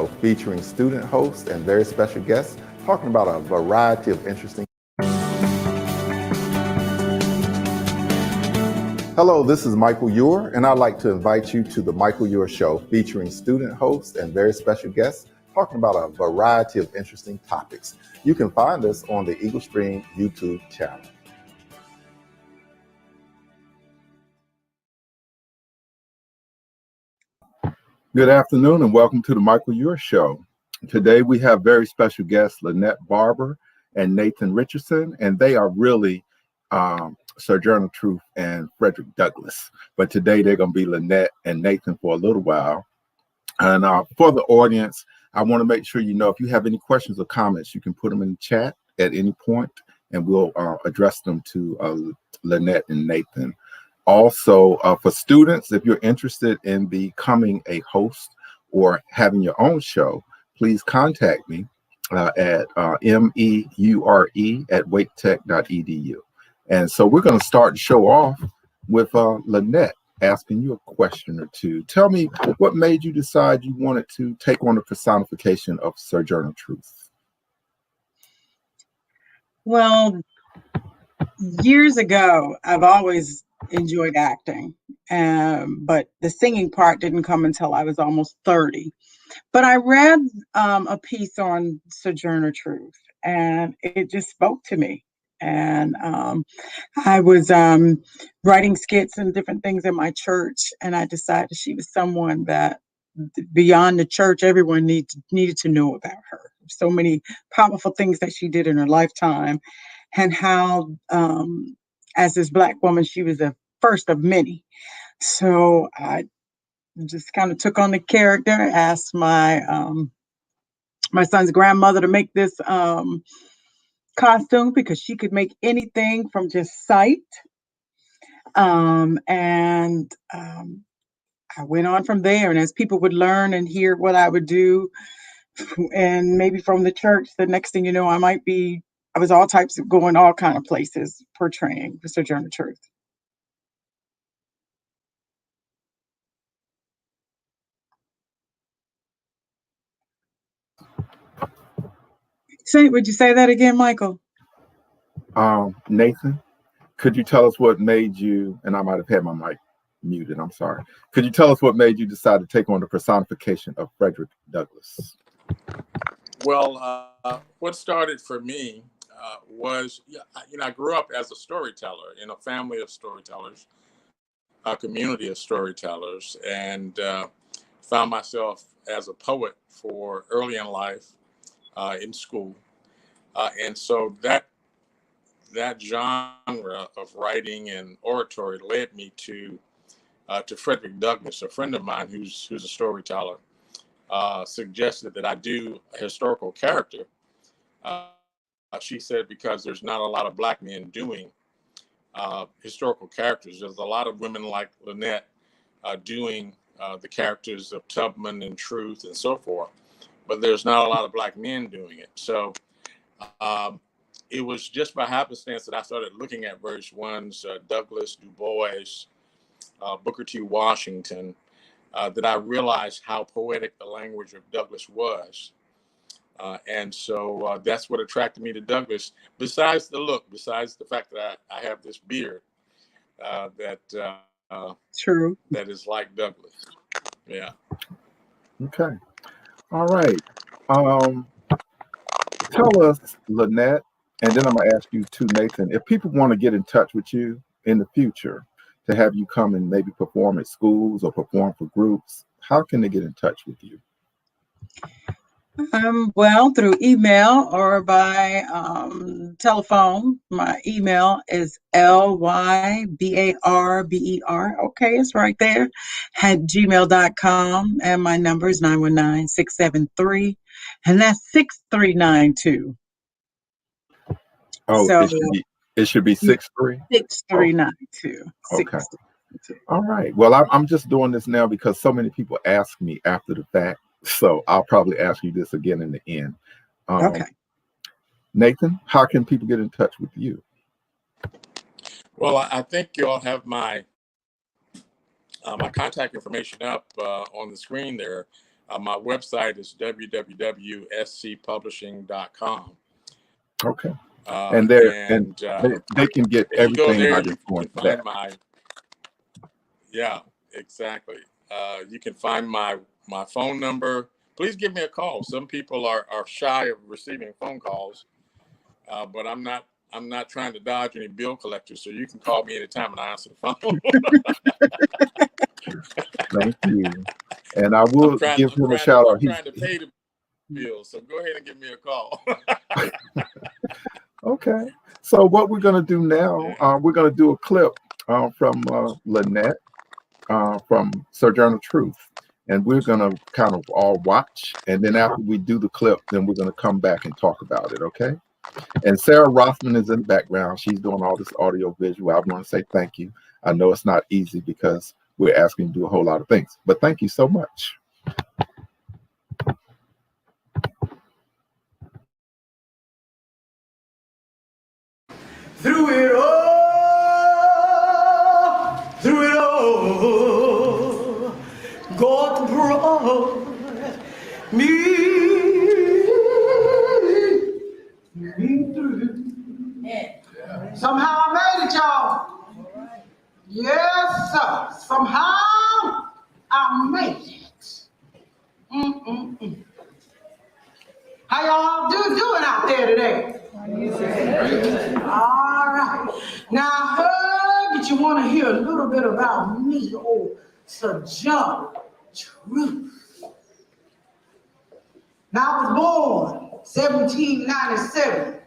featuring student hosts and very special guests talking about a variety of interesting. Hello, this is Michael Eure, and I'd like to invite you to the Michael Eure Show featuring student hosts and very special guests talking about a variety of interesting topics. You can find us on the Eagle Stream YouTube channel. Good afternoon and welcome to the Michael Eure Show. Today we have very special guests Lynnette Barber and Nathan Richardson, and they are really Sojourner Truth and Frederick Douglass. But today they're going to be Lynnette and Nathan for a little while. And for the audience, I want to make sure you know if you have any questions or comments, you can put them in the chat at any point, and we'll address them to Lynnette and Nathan. Also, for students, if you're interested in becoming a host or having your own show, please contact me at meure@waketech.edu. And so we're going to start the show off with Lynnette asking you a question or two. Tell me what made you decide you wanted to take on the personification of Sojourner Truth? Well, years ago, I've always enjoyed acting, but the singing part didn't come until I was almost 30. But I read a piece on Sojourner Truth, and it just spoke to me. And I was writing skits and different things in my church, and I decided she was someone that beyond the church, everyone needed to know about her. So many powerful things that she did in her lifetime, and how as this Black woman, she was the first of many. So I just kind of took on the character, asked my my son's grandmother to make this costume because she could make anything from just sight. I went on from there, and as people would learn and hear what I would do, and maybe from the church, the next thing you know, I was all types of going all kind of places portraying the Sojourner Truth. Would you say that again, Michael? Nathan, could you tell us what made you, and I might have had my mic muted, I'm sorry. Could you tell us what made you decide to take on the personification of Frederick Douglass? Well, what started for me was, I grew up as a storyteller in a family of storytellers, a community of storytellers, and found myself as a poet for early in life in school. And so that genre of writing and oratory led me to Frederick Douglass, a friend of mine who's a storyteller. Suggested that I do a historical character. She said, because there's not a lot of Black men doing historical characters. There's a lot of women like Lynnette doing the characters of Tubman and Truth and so forth, but there's not a lot of Black men doing it. So it was just by happenstance that I started looking at various ones, Douglass, Du Bois, Booker T. Washington, that I realized how poetic the language of Douglass was. And so that's what attracted me to Douglass, besides the look, besides the fact that I have this beard True. that is like Douglass. Yeah. Okay. All right. Tell us, Lynnette, and then I'm going to ask you too, Nathan, if people want to get in touch with you in the future to have you come and maybe perform at schools or perform for groups, how can they get in touch with you? Well, through email or by telephone. My email is lybarber, okay, it's right there, @gmail.com, and my number is 919-673, and that's 6392. Oh, so it should be 63? 6392. Okay. All right. Well, I'm just doing this now because so many people ask me after the fact. So I'll probably ask you this again in the end. Okay. Nathan, how can people get in touch with you? Well, I think you all have my contact information up on the screen there. My website is www.scpublishing.com. Okay. And they can get if you go everything there, by you just going can to find that. yeah, exactly. You can find my phone number. Please give me a call. Some people are shy of receiving phone calls, but I'm not trying to dodge any bill collectors, so you can call me anytime and I answer the phone. Thank you. And I will give him a shout out. I'm trying to pay the bills, so go ahead and give me a call. Okay. So what we're going to do now, we're going to do a clip from Lynnette from Sojourner Truth. And we're going to kind of all watch. And then after we do the clip, then we're going to come back and talk about it. Okay. And Sarah Rothman is in the background. She's doing all this audio visual. I want to say thank you. I know it's not easy because we're asking you to do a whole lot of things, but thank you so much. Through it all, God brought me through. Somehow I made it, y'all. Yes, sir. Somehow I made it. How y'all doing out there today? All right. Now I heard that you want to hear a little bit about me, old Sojourner Truth. Now I was born 1797.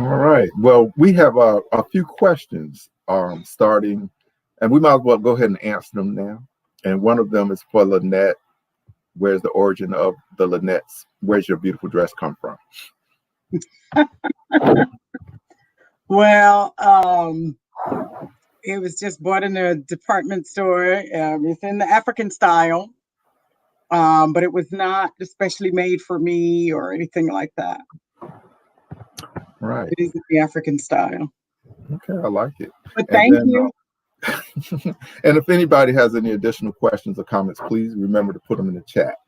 All right. Well, we have a few questions starting, and we might as well go ahead and answer them now. And one of them is for Lynnette. Where's the origin of the Lynnettes? Where's your beautiful dress come from? Well, it was just bought in a department store. It's in the African style, but it was not especially made for me or anything like that. Right. It is the African style. Okay, I like it. But thank you. And if anybody has any additional questions or comments, please remember to put them in the chat.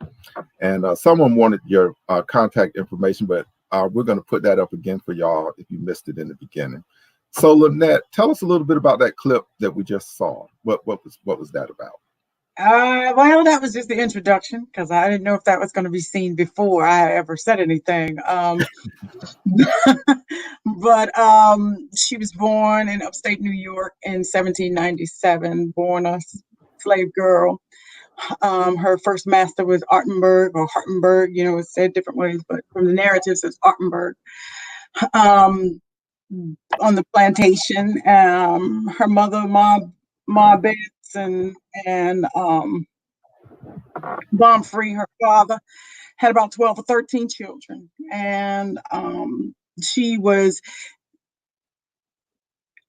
And someone wanted your contact information, but we're going to put that up again for y'all if you missed it in the beginning. So Lynnette, tell us a little bit about that clip that we just saw. What was that about? Well, that was just the introduction because I didn't know if that was going to be seen before I ever said anything. But she was born in upstate New York in 1797, born a slave girl. Her first master was Artenberg or Hartenberg, it's said different ways, but from the narratives, it's Artenberg. On the plantation, her mother, Ma Betts, and Bomfrey, her father, had about 12 or 13 children. And she was,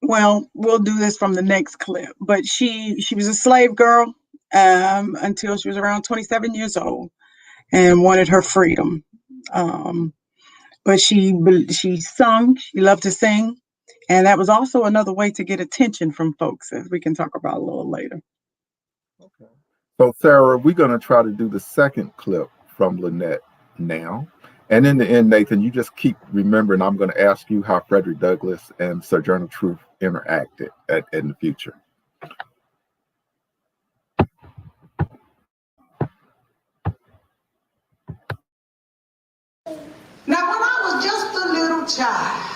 well, we'll do this from the next clip, but she was a slave girl until she was around 27 years old and wanted her freedom. But she sung, she loved to sing. And that was also another way to get attention from folks, as we can talk about a little later. Okay. So Sarah, we're going to try to do the second clip from Lynnette now. And in the end, Nathan, you just keep remembering, I'm going to ask you how Frederick Douglass and Sojourner Truth interacted in the future. Now, when I was just a little child,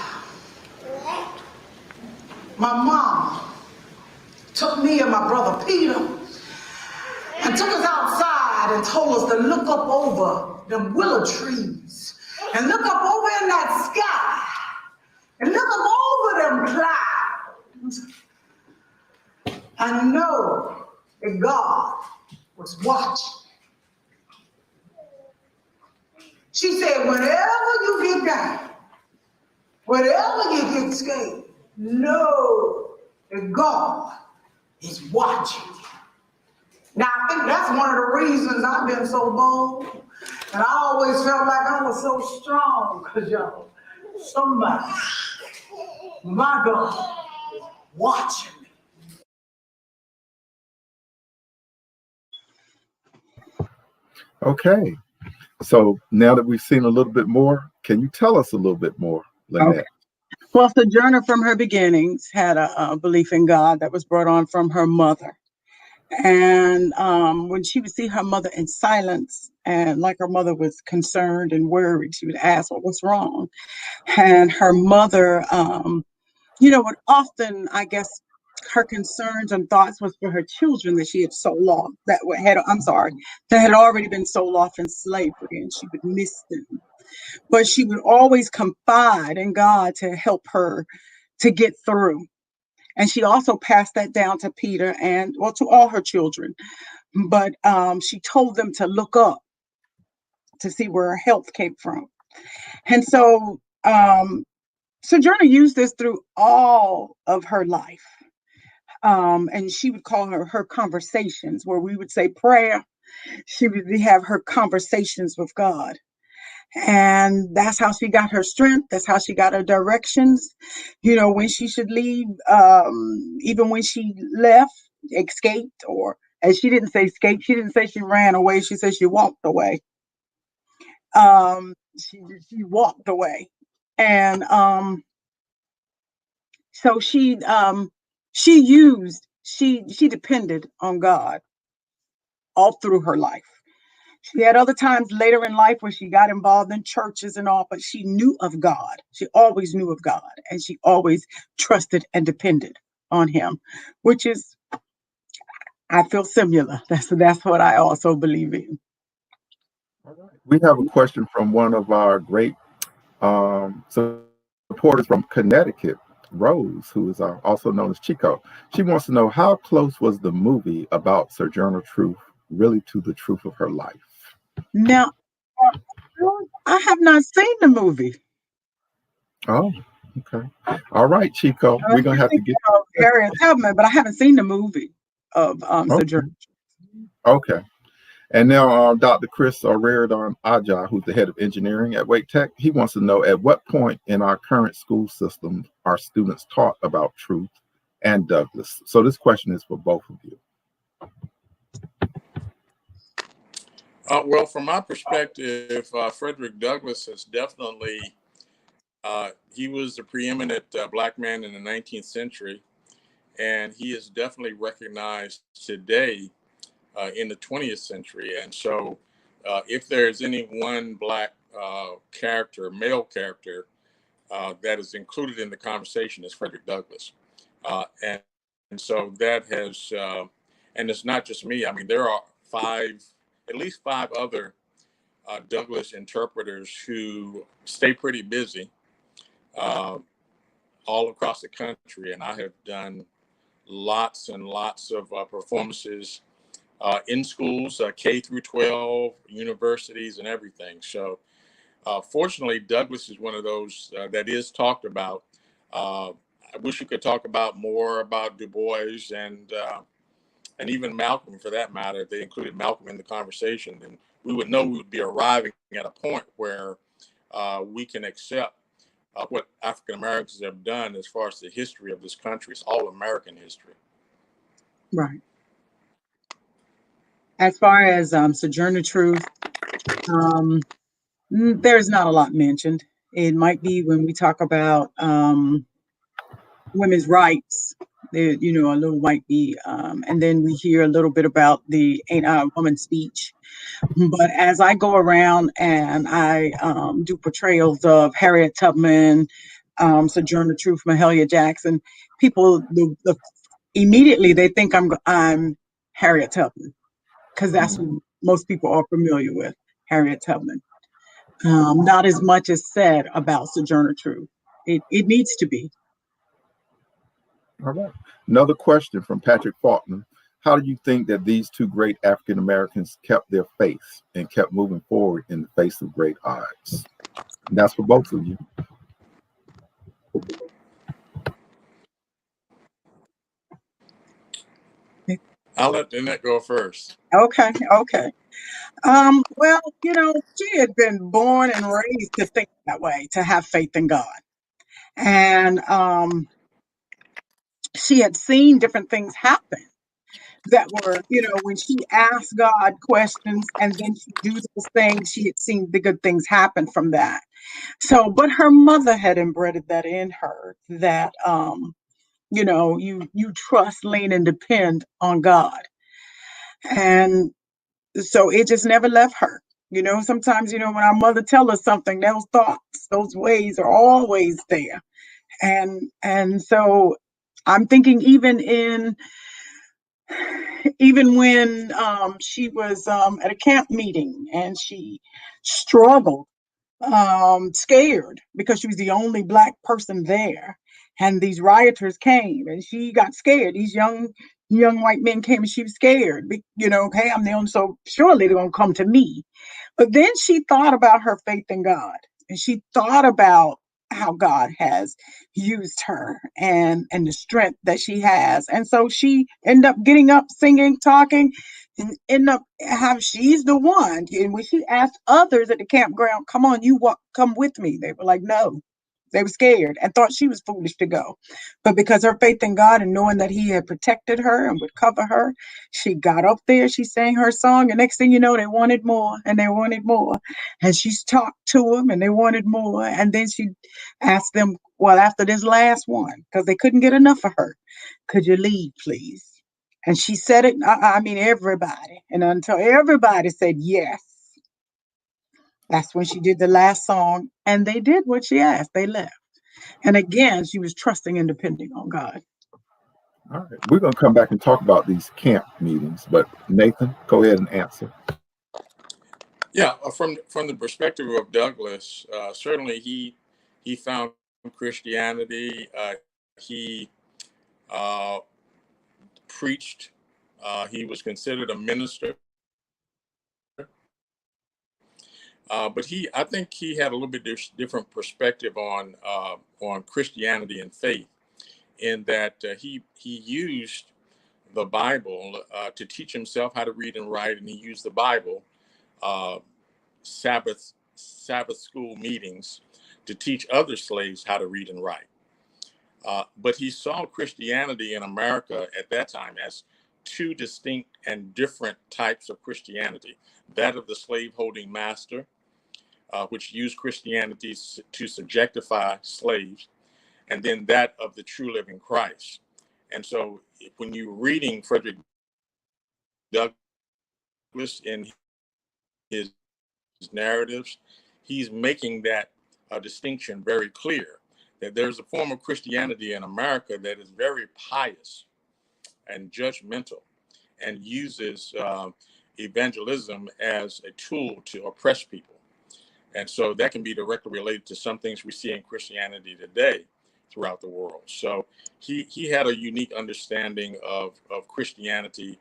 my mom took me and my brother Peter and took us outside and told us to look up over them willow trees and look up over in that sky and look up over them clouds and know that God was watching. She said, whenever you get down, whenever you get scared, know that God is watching you. Now, I think that's one of the reasons I've been so bold. And I always felt like I was so strong, because y'all, somebody, my God, watching. Okay. So now that we've seen a little bit more, can you tell us a little bit more, Lynnette? Okay. Well, Sojourner from her beginnings had a belief in God that was brought on from her mother. And when she would see her mother in silence, and like her mother was concerned and worried, she would ask, "Well, what's wrong?" And her mother, would often, I guess, her concerns and thoughts was for her children that she had so lost, that had already been sold off in slavery, and she would miss them. But she would always confide in God to help her to get through. And she also passed that down to Peter and, well, to all her children. But she told them to look up to see where her health came from. And so Sojourner used this through all of her life. And she would call her conversations, where we would say prayer. She would have her conversations with God. And that's how she got her strength. That's how she got her directions, when she should leave, even when she left, escaped, or as she didn't say escape, she didn't say she ran away. She said she walked away. She walked away. And so she depended on God all through her life. She had other times later in life where she got involved in churches and all, but she knew of God. She always knew of God, and she always trusted and depended on him, which is, I feel similar. That's what I also believe in. All right. We have a question from one of our great supporters from Connecticut, Rose, who is also known as Chico. She wants to know, how close was the movie about Sojourner Truth really to the truth of her life? Now, I have not seen the movie. Oh, okay. All right, Chico. We're going to have to get Harriet Tubman, but I haven't seen the movie of Sojourner. Okay. And now Dr. Chris O'Riordan Aja, who's the head of engineering at Wake Tech, he wants to know, at what point in our current school system are students taught about truth and Douglas? So this question is for both of you. Well, from my perspective, Frederick Douglass is definitely, he was the preeminent Black man in the 19th century, and he is definitely recognized today in the 20th century. And so if there's any one Black character, male character, that is included in the conversation, is Frederick Douglass. And so that has, and it's not just me. I mean, there are at least five other Douglass interpreters who stay pretty busy all across the country. And I have done lots and lots of performances in schools, K through 12, universities, and everything. So fortunately, Douglass is one of those that is talked about. I wish we could talk about more about Du Bois and even Malcolm, for that matter. If they included Malcolm in the conversation, then we would know we would be arriving at a point where we can accept what African Americans have done as far as the history of this country. It's all American history. Right. As far as Sojourner Truth, there's not a lot mentioned. It might be when we talk about women's rights, there, a little might be, and then we hear a little bit about the woman's speech. But as I go around and I do portrayals of Harriet Tubman, Sojourner Truth, Mahalia Jackson, people immediately they think I'm Harriet Tubman, because that's who most people are familiar with, Harriet Tubman. Not as much is said about Sojourner Truth. It needs to be. All right. Another question from Patrick Faulkner. How do you think that these two great African Americans kept their faith and kept moving forward in the face of great odds? And that's for both of you. I'll let Lynnette go first. Okay. Well, she had been born and raised to think that way, to have faith in God. And she had seen different things happen. that were, when she asked God questions and then she do those things, she had seen the good things happen from that. So, but her mother had embedded that in her, that you trust, lean, and depend on God. And so it just never left her. Sometimes, when our mother tell us something, those thoughts, those ways are always there. And so I'm thinking even when she was at a camp meeting and she struggled, scared because she was the only Black person there, and these rioters came and she got scared. These young white men came and she was scared. Hey, I'm the only, so surely they're gonna come to me. But then she thought about her faith in God, and she thought about how God has used her and the strength that she has. And so she ended up getting up, singing, talking, and end up how she's the one. And when she asked others at the campground, come on, come with me, they were like, no. They were scared and thought she was foolish to go. But because her faith in God and knowing that he had protected her and would cover her, she got up there, she sang her song, and next thing you know, they wanted more and they wanted more. And she's talked to them and they wanted more. And then she asked them, well, after this last one, because they couldn't get enough of her, could you lead, please? And she said it, I mean, everybody. And until everybody said yes, that's when she did the last song. And they did what she asked. They left. And again, she was trusting and depending on God. All right. We're going to come back and talk about these camp meetings, but Nathan, go ahead and answer. Yeah, from the perspective of Douglass, certainly he found Christianity. He preached. He was considered a minister. But I think he had a little bit different perspective on Christianity and faith, in that he used the Bible to teach himself how to read and write, and he used the Bible, Sabbath school meetings, to teach other slaves how to read and write. But he saw Christianity in America at that time as two distinct and different types of Christianity: that of the slave-holding master, which used Christianity to subjectify slaves, and then that of the true living Christ. And so when you're reading Frederick Douglass in his narratives, he's making that distinction very clear, that there's a form of Christianity in America that is very pious and judgmental and uses evangelism as a tool to oppress people. And so that can be directly related to some things we see in Christianity today throughout the world. So he had a unique understanding of Christianity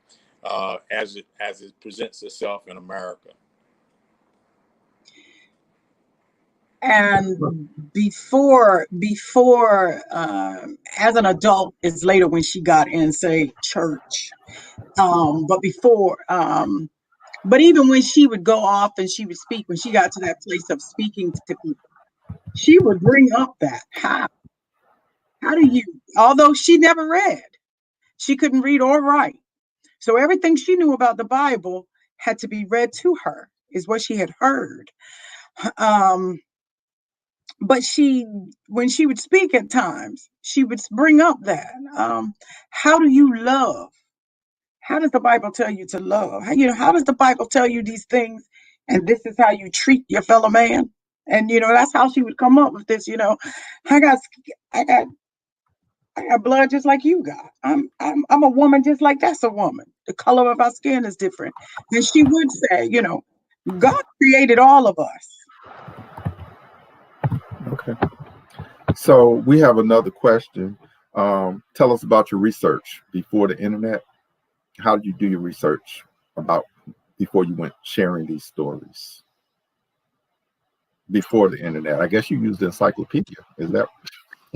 as it presents itself in America. And before as an adult is later when she got in, say, church. But before, but even when she would go off and she would speak, when she got to that place of speaking to people, she would bring up that how do you, although she never read, she couldn't read or write. So everything she knew about the Bible had to be read to her, is what she had heard. But when she would speak at times, she would bring up that, how do you love? How does the Bible tell you to love? How does the Bible tell you these things? And this is how you treat your fellow man. And that's how she would come up with this. I got blood just like you got. I'm a woman just like that's a woman. The color of our skin is different. And she would say, God created all of us. Okay. So we have another question. Tell us about your research before the internet. How did you do your research before you went sharing these stories? Before the internet, I guess you used the encyclopedia. Is that?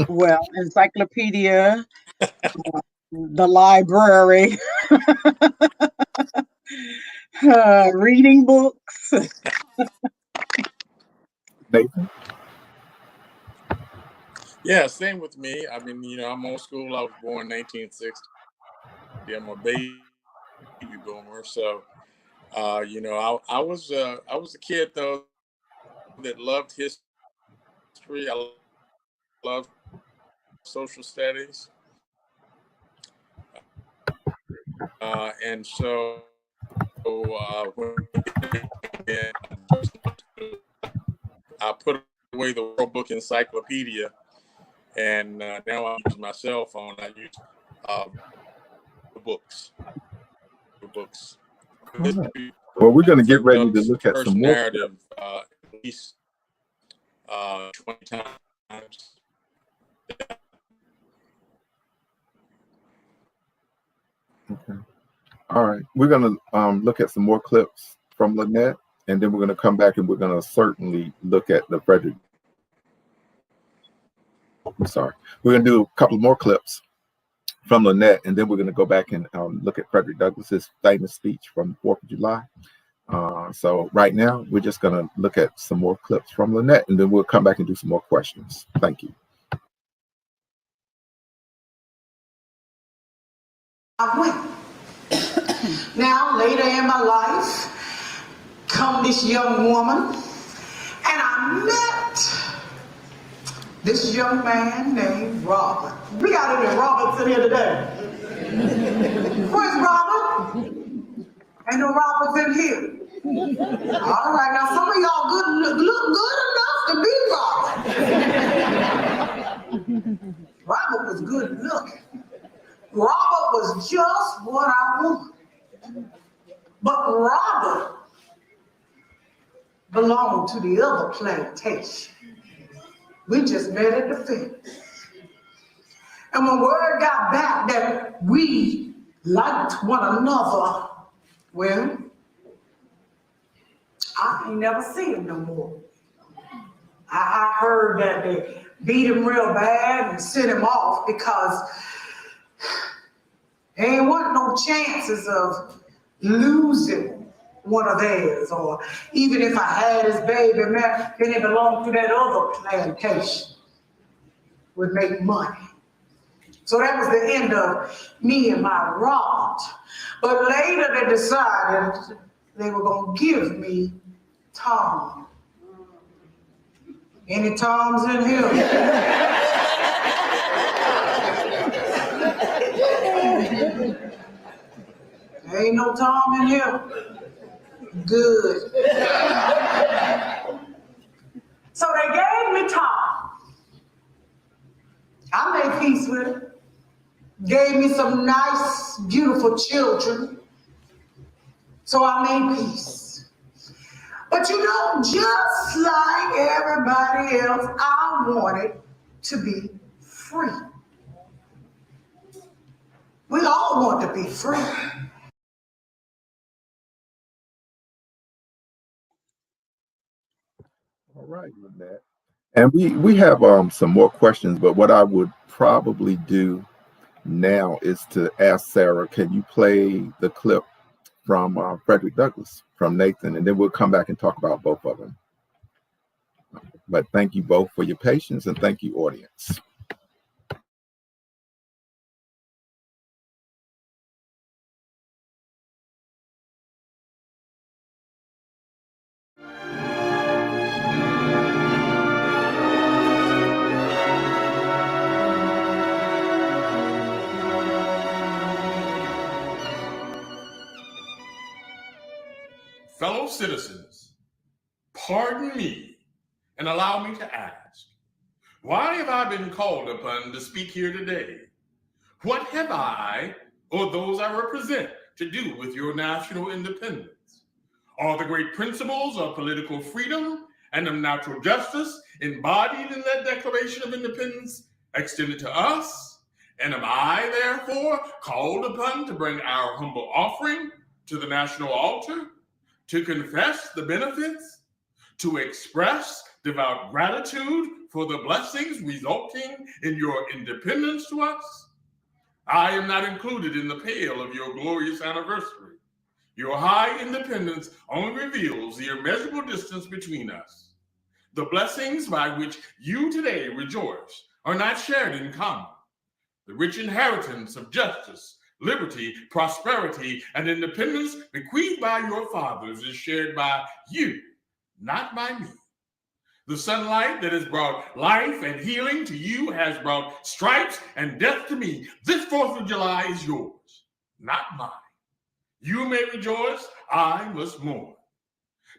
Well, encyclopedia, the library, reading books. Nathan? Yeah, same with me. I mean, I'm old school. I was born in 1960. I'm a baby boomer. So, you know, I was a kid though that loved history. I loved social studies, and so when I put away the World Book Encyclopedia, and now I use my cell phone. I use books. All right. Well, we're going to get ready to look at some more narrative at least 20 times. Okay. All right. We're going to look at some more clips from Lynnette, and then we're going to come back and we're going to certainly look at the Frederick. I'm sorry. We're going to do a couple more clips from Lynnette, and then we're going to go back and look at Frederick Douglass's famous speech from the 4th of July. So right now, we're just going to look at some more clips from Lynnette, and then we'll come back and do some more questions. Thank you. I went. Now, later in my life, come this young woman, and I met this young man named Robert. We got any Roberts in here today? Where's Robert? Ain't no Roberts in here. All right, now some of y'all look good enough to be Robert. Robert was good looking. Robert was just what I wanted. But Robert belonged to the other plantation. We just met at the fence. And when word got back that we liked one another, well, I ain't never seen him no more. I heard that they beat him real bad and sent him off because there ain't wasn't no chances of losing one of theirs, or even if I had his baby, man, then it belonged to that other plantation, would make money. So that was the end of me and my rod. But later they decided they were gonna give me Tom. Any Toms in here? Ain't no Tom in here? Good. So they gave me Tom. I made peace with him. Gave me some nice, beautiful children. So I made peace. But you know, just like everybody else, I wanted to be free. We all want to be free. All right, Lynnette. And we have some more questions, but what I would probably do now is to ask Sarah, can you play the clip from Frederick Douglass from Nathan, and then we'll come back and talk about both of them. But thank you both for your patience, and thank you, audience. Fellow citizens, pardon me and allow me to ask, why have I been called upon to speak here today? What have I, or those I represent, to do with your national independence? Are the great principles of political freedom and of natural justice embodied in that Declaration of Independence extended to us? And am I, therefore, called upon to bring our humble offering to the national altar? To confess the benefits, to express devout gratitude for the blessings resulting in your independence to us? I am not included in the pale of your glorious anniversary. Your high independence only reveals the immeasurable distance between us. The blessings by which you today rejoice are not shared in common. The rich inheritance of justice liberty, prosperity, and independence bequeathed by your fathers is shared by you, not by me. The sunlight that has brought life and healing to you has brought stripes and death to me. This 4th of July is yours, not mine. You may rejoice, I must mourn.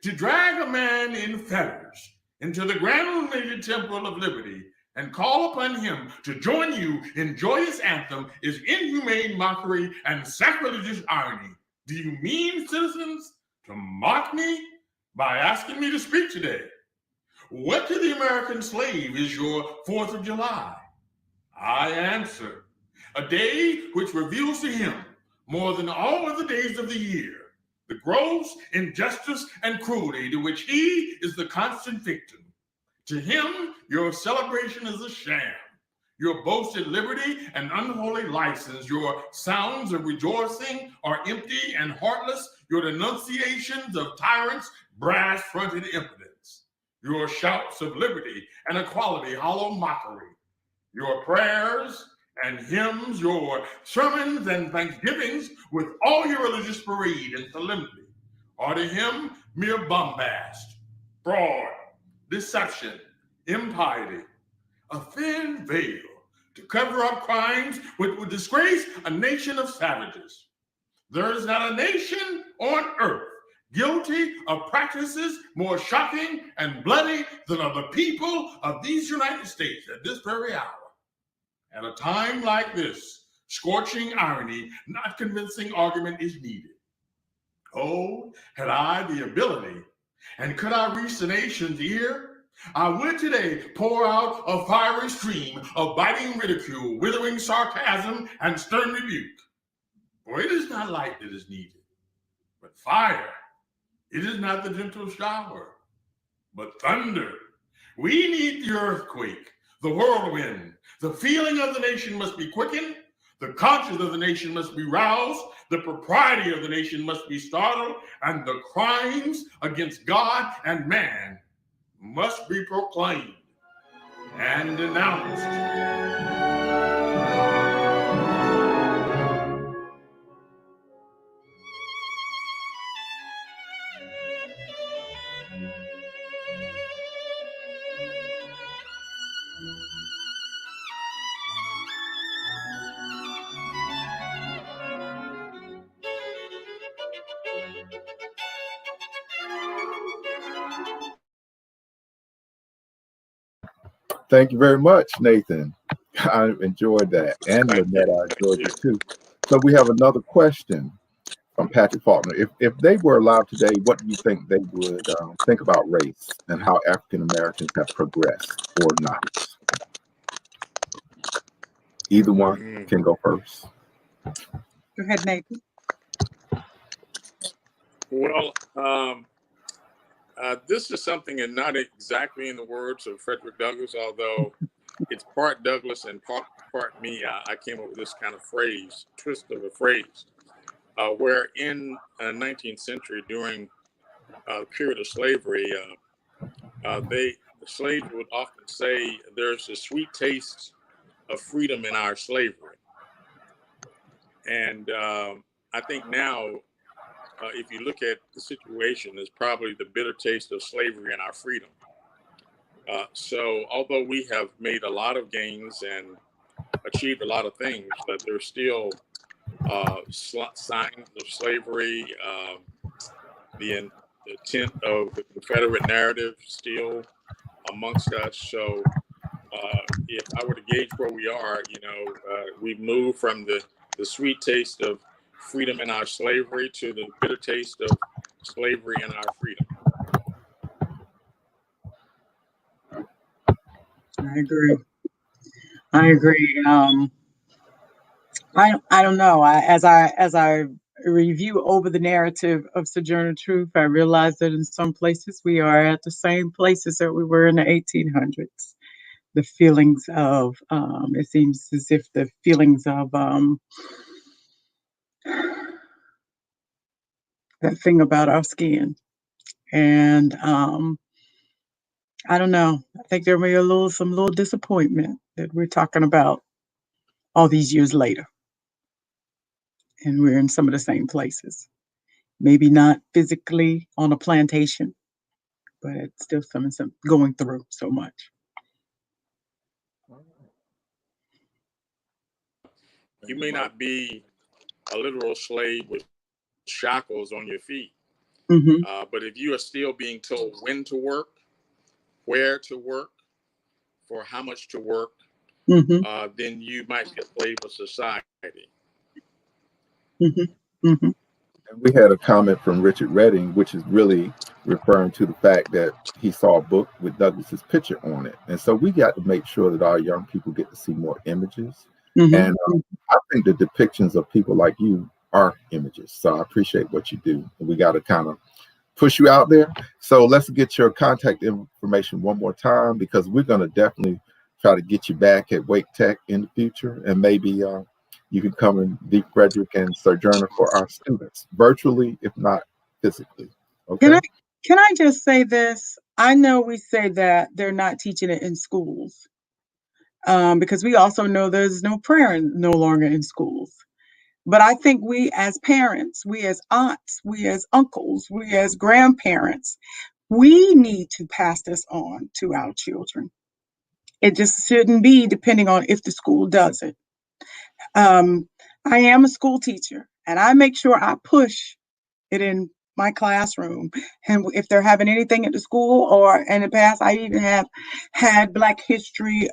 To drag a man in fetters into the grand illuminated temple of liberty and call upon him to join you in joyous anthem is inhumane mockery and sacrilegious irony. Do you mean, citizens, to mock me by asking me to speak today? What to the American slave is your 4th of July? I answer, a day which reveals to him more than all other days of the year the gross injustice and cruelty to which he is the constant victim. To him, your celebration is a sham. Your boasted liberty and unholy license, your sounds of rejoicing are empty and heartless, your denunciations of tyrants, brass-fronted impotence. Your shouts of liberty and equality, hollow mockery. Your prayers and hymns, your sermons and thanksgivings with all your religious parade and solemnity are to him mere bombast, fraud, deception, impiety, a thin veil to cover up crimes which would disgrace a nation of savages. There is not a nation on earth guilty of practices more shocking and bloody than are the people of these United States at this very hour. At a time like this, scorching irony, not convincing argument is needed. Oh, had I the ability, and could I reach the nation's ear, I would today pour out a fiery stream of biting ridicule, withering sarcasm, and stern rebuke. For it is not light that is needed, but fire. It is not the gentle shower, but thunder. We need the earthquake, the whirlwind. The feeling of the nation must be quickened. The conscience of the nation must be roused. The propriety of the nation must be startled. And the crimes against God and man must be proclaimed and denounced. Thank you very much, Nathan. I enjoyed that. And Lynnette, I enjoyed it too. So we have another question from Patrick Faulkner. If they were allowed today, what do you think they would think about race and how African Americans have progressed or not? Either one can go first. Go ahead, Nathan. Well, this is something, and not exactly in the words of Frederick Douglass, although it's part Douglas and part me. I came up with this kind of phrase, twist of a phrase, where in the 19th century, during the period of slavery, the slaves would often say, "There's a sweet taste of freedom in our slavery," and I think now, if you look at the situation, is probably the bitter taste of slavery and our freedom. So although we have made a lot of gains and achieved a lot of things, but there's still signs of slavery, the intent of the Confederate narrative still amongst us. So if I were to gauge where we are, we've moved from the sweet taste of freedom in our slavery to the bitter taste of slavery in our freedom. I agree. I don't know. As I review over the narrative of Sojourner Truth, I realize that in some places we are at the same places that we were in the 1800s. The feelings of it seems as if the feelings of that thing about our skin, and I don't know. I think there may be some little disappointment that we're talking about all these years later. and we're in some of the same places. Maybe not physically on a plantation, but it's still some going through so much. You may not be a literal slave with shackles on your feet, but if you are still being told when to work, where to work, for how much to work, then you might be a slave of society. And we had a comment from Richard Redding, which is really referring to the fact that he saw a book with Douglas's picture on it. And so we got to make sure that our young people get to see more images. And I think the depictions of people like you are images. So I appreciate what you do. And we got to kind of push you out there. So let's get your contact information one more time, because we're going to definitely try to get you back at Wake Tech in the future. And maybe you can come and be Frederick and Sojourner for our students, virtually, if not physically. Okay. Can I just say this? I know we say that they're not teaching it in schools, because we also know there's no prayer no longer in schools. But I think we as parents, we as aunts, we as uncles, we as grandparents, we need to pass this on to our children. It just shouldn't be depending on if the school does it. I am a school teacher, and I make sure I push it in my classroom. And if they're having anything at the school, or in the past, I even have had Black History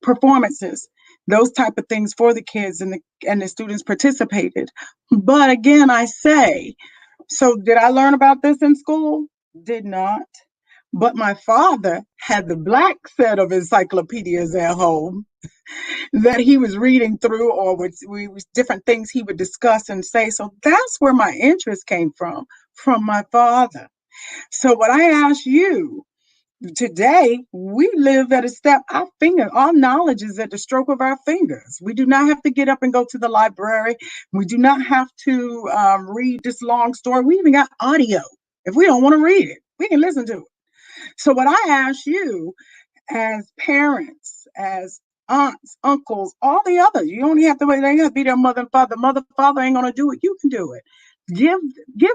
performances, those type of things for the kids, and the students participated. But again, I say, so did I learn about this in school? Did not. But my father had the Black set of encyclopedias at home that he was reading through, or with different things he would discuss and say. So that's where my interest came from my father. So what I ask you today, we live at a step, our knowledge is at the stroke of our fingers. We do not have to get up and go to the library. We do not have to read this long story. We even got audio. If we don't want to read it, we can listen to it. So what I ask you, as parents, as aunts, uncles, all the others, you don't have to wait. They have to be their mother and father. Mother, father ain't gonna do it. You can do it. Give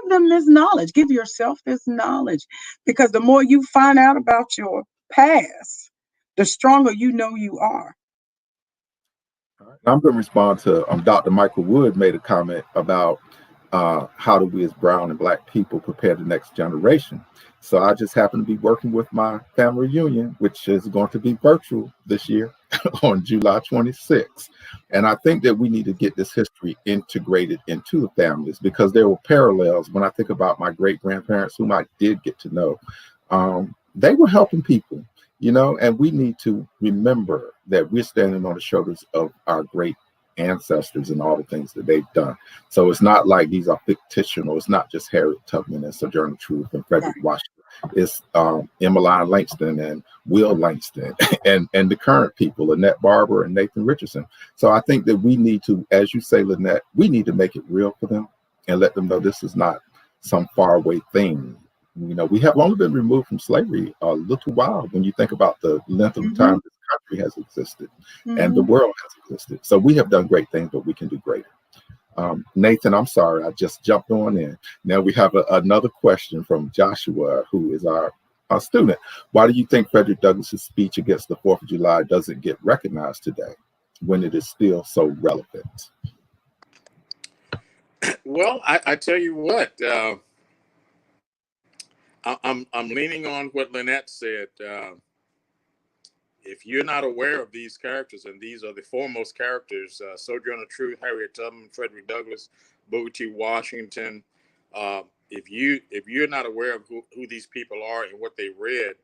them this knowledge. Give yourself this knowledge, because the more you find out about your past, the stronger you know you are. I'm going to respond to Dr. Michael Wood made a comment about how do we as brown and Black people prepare the next generation. So I just happen to be working with my family reunion, which is going to be virtual this year on July 26th. And I think that we need to get this history integrated into the families, because there were parallels. When I think about my great-grandparents, whom I did get to know, they were helping people, and we need to remember that we're standing on the shoulders of our great ancestors and all the things that they've done. So it's not like these are fictional. It's not just Harriet Tubman and Sojourner Truth and Frederick Washington. It's Emmeline Langston and Will Langston and the current people, Lynnette Barber and Nathan Richardson. So I think that we need to, as you say, Lynnette, we need to make it real for them and let them know this is not some faraway thing. We have only been removed from slavery a little while when you think about the length of time this country has existed and the world has existed. So we have done great things, but we can do greater. Nathan, I'm sorry, I just jumped on in. Now we have another question from Joshua, who is our student. Why do you think Frederick Douglass's speech against the 4th of July doesn't get recognized today when it is still so relevant? Well, I tell you what, I'm leaning on what Lynnette said. If you're not aware of these characters, and these are the foremost characters, Sojourner Truth, Harriet Tubman, Frederick Douglass, Booker T. Washington, if you're not aware of who these people are and what they read,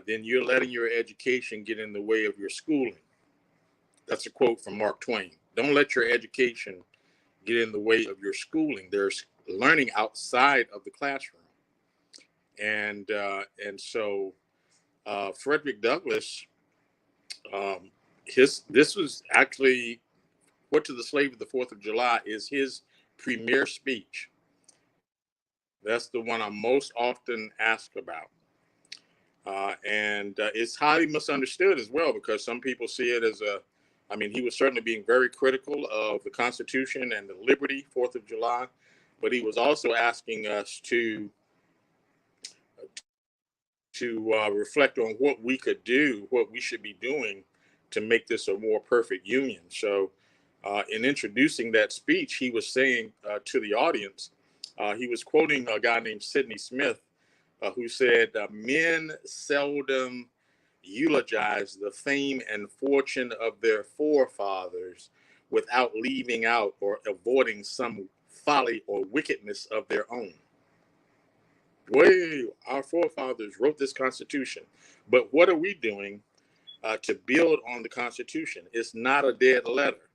then you're letting your education get in the way of your schooling. That's a quote from Mark Twain. Don't let your education get in the way of your schooling. There's learning outside of the classroom. And so Frederick Douglass, this was actually What to the Slave of the 4th of July is his premier speech. That's the one I'm most often asked about. And it's highly misunderstood as well, because some people see it as I mean, he was certainly being very critical of the Constitution and the liberty, 4th of July, but he was also asking us to reflect on what we could do, what we should be doing to make this a more perfect union. So in introducing that speech, he was saying to the audience, he was quoting a guy named Sidney Smith, who said, men seldom eulogize the fame and fortune of their forefathers without leaving out or avoiding some folly or wickedness of their own. Our forefathers wrote this Constitution, but what are we doing to build on the Constitution? It's not a dead letter.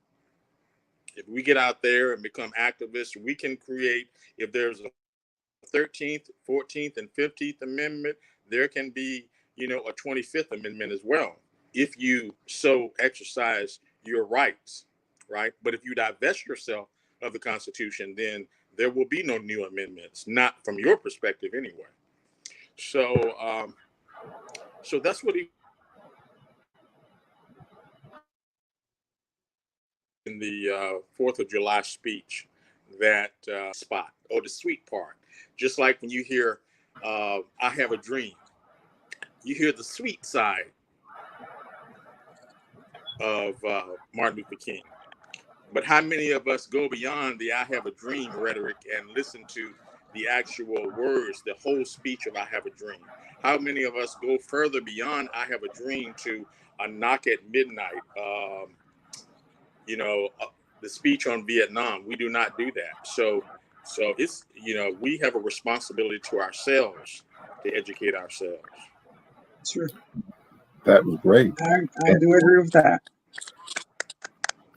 If we get out there and become activists, we can create, if there's a 13th, 14th, and 15th Amendment, there can be, a 25th Amendment as well, if you so exercise your rights, right? But if you divest yourself of the Constitution, then there will be no new amendments, not from your perspective anyway. So, so that's what he, in the 4th of July speech, that spot, or the sweet part. Just like when you hear, I have a dream, you hear the sweet side of Martin Luther King. But how many of us go beyond the I have a dream rhetoric and listen to the actual words, the whole speech of I have a dream? How many of us go further beyond I have a dream to a knock at midnight, the speech on Vietnam? We do not do that. So it's, we have a responsibility to ourselves to educate ourselves. Sure. That was great. I do agree with that.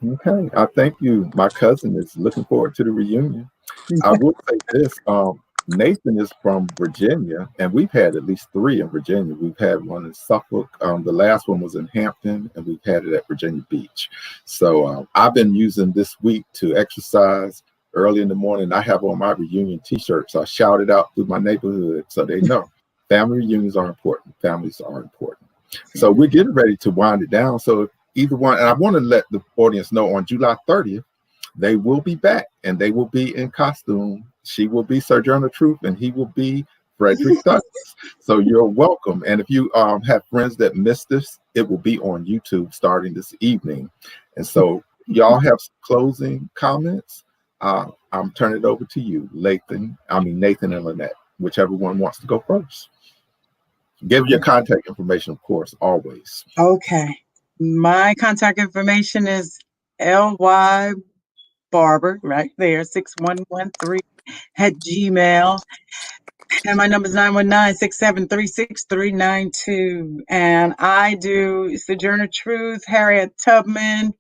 Okay, I thank you. My cousin is looking forward to the reunion. I will say this, Nathan is from Virginia, and we've had at least 3 in Virginia. We've had one in Suffolk. The last one was in Hampton, and we've had it at Virginia Beach. So I've been using this week to exercise early in the morning. I have on my reunion t-shirts. I shout it out through my neighborhood so they know family reunions are important. Families are important. So we're getting ready to wind it down. So if either one, and I want to let the audience know on July 30th, they will be back and they will be in costume. She will be Sojourner Truth and he will be Frederick Douglass. So you're welcome. And if you have friends that missed this, it will be on YouTube starting this evening. And so y'all have some closing comments. I'm turning it over to you, Nathan and Lynnette, whichever one wants to go first. Give your contact information, of course, always. Okay. My contact information is L.Y. Barber, right there, 6113 at Gmail. And my number is 919-673-6392. And I do Sojourner Truth, Harriet Tubman,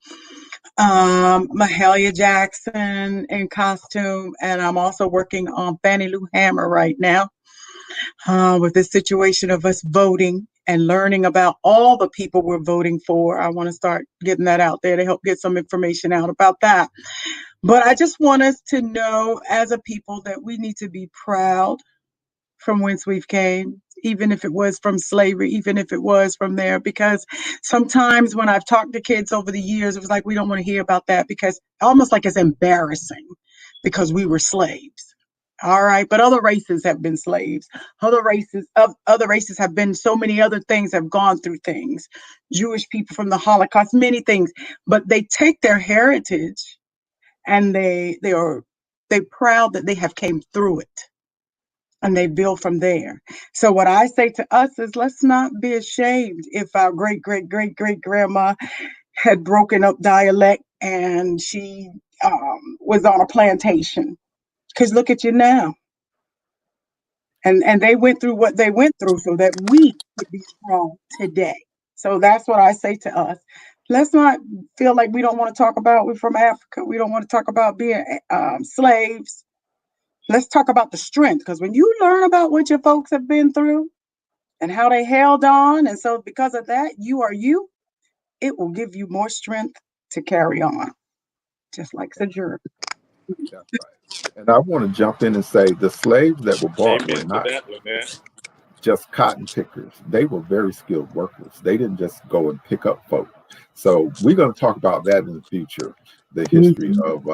Mahalia Jackson in costume. And I'm also working on Fannie Lou Hamer right now with this situation of us voting and learning about all the people we're voting for. I want to start getting that out there to help get some information out about that. But I just want us to know as a people that we need to be proud from whence we've came, even if it was from slavery, even if it was from there, because sometimes when I've talked to kids over the years, it was like, we don't want to hear about that because almost like it's embarrassing because we were slaves. All right. But other races have been slaves. Other races have been so many other things, have gone through things. Jewish people from the Holocaust, many things, but they take their heritage and they're proud that they have came through it and they build from there. So what I say to us is, let's not be ashamed if our great, great, great, great grandma had broken up dialect and she was on a plantation. Because look at you now. And they went through what they went through so that we could be strong today. So that's what I say to us. Let's not feel like we don't want to talk about we're from Africa. We don't want to talk about being slaves. Let's talk about the strength. Because when you learn about what your folks have been through and how they held on, and so because of that, you are you, it will give you more strength to carry on. Just like Sojourner. That's right. And I want to jump in and say the slaves that were bought Amen were to not. that, Lynnette. just cotton pickers. They were very skilled workers. They didn't just go and pick up folk. So we're going to talk about that in the future, the history of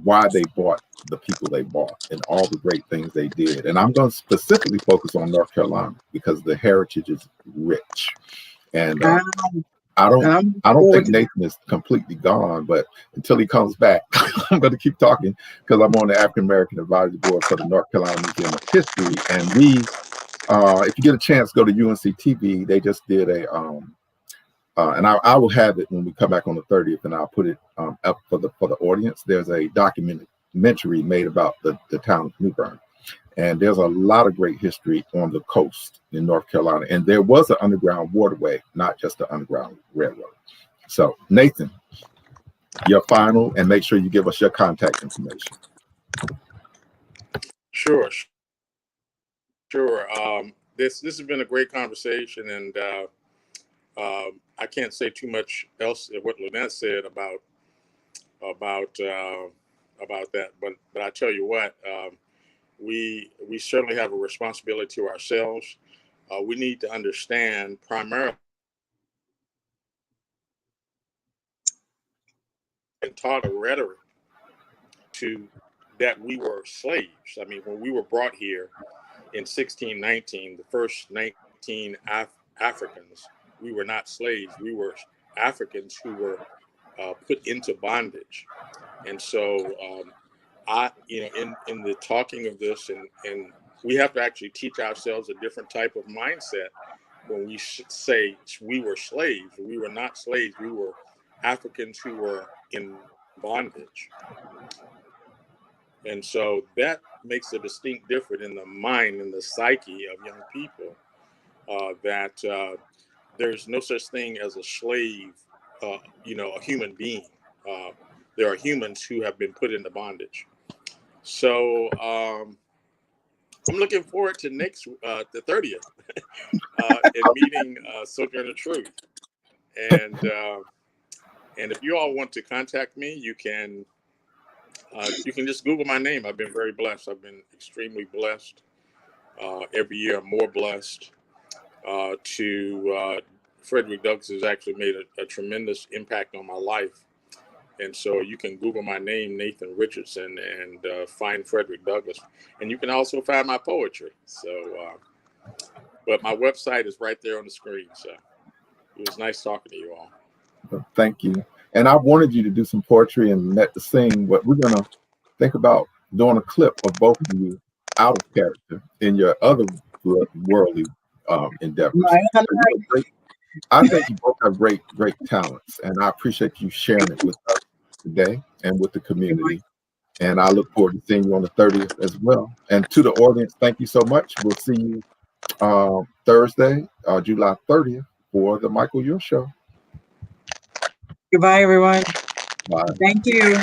why they bought the people they bought and all the great things they did. And I'm going to specifically focus on North Carolina because the heritage is rich. And I don't think Nathan is completely gone, but until he comes back, I'm going to keep talking because I'm on the African American Advisory Board for the North Carolina Museum of History. And we, if you get a chance, go to UNC TV. They just did a, and I will have it when we come back on the 30th, and I'll put it up for the audience. There's a documentary made about the town of New Bern. And there's a lot of great history on the coast in North Carolina. And there was an underground waterway, not just an underground railroad. So, Nathan, your final, and make sure you give us your contact information. Sure. This has been a great conversation, and I can't say too much else of what Lynnette said about that. But I tell you what. We certainly have a responsibility to ourselves. We need to understand primarily and taught a rhetoric to that we were slaves. I mean, when we were brought here in 1619, the first 19 Africans, we were not slaves. We were Africans who were put into bondage. And so in the talking of this, and we have to actually teach ourselves a different type of mindset when we say we were slaves. We were not slaves. We were Africans who were in bondage. And so that makes a distinct difference in the mind and the psyche of young people, that there's no such thing as a slave, a human being. There are humans who have been put into bondage. So I'm looking forward to next the 30th and meeting Sojourner Truth. And if you all want to contact me, you can just Google my name. I've been very blessed. I've been extremely blessed. Every year I'm more blessed. Frederick Douglass has actually made a tremendous impact on my life. And so you can Google my name, Nathan Richardson, and find Frederick Douglass. And you can also find my poetry. So, but my website is right there on the screen. So it was nice talking to you all. Thank you. And I wanted you to do some poetry and Lynnette to sing, but we're going to think about doing a clip of both of you out of character in your other worldly endeavors. I think you both have great talents, and I appreciate you sharing it with us today and with the community. And I look forward to seeing you on the 30th as well. And to the audience, thank you so much. We'll see you Thursday, July 30th for the Michael Eure Show. Goodbye, everyone. Bye. Thank you.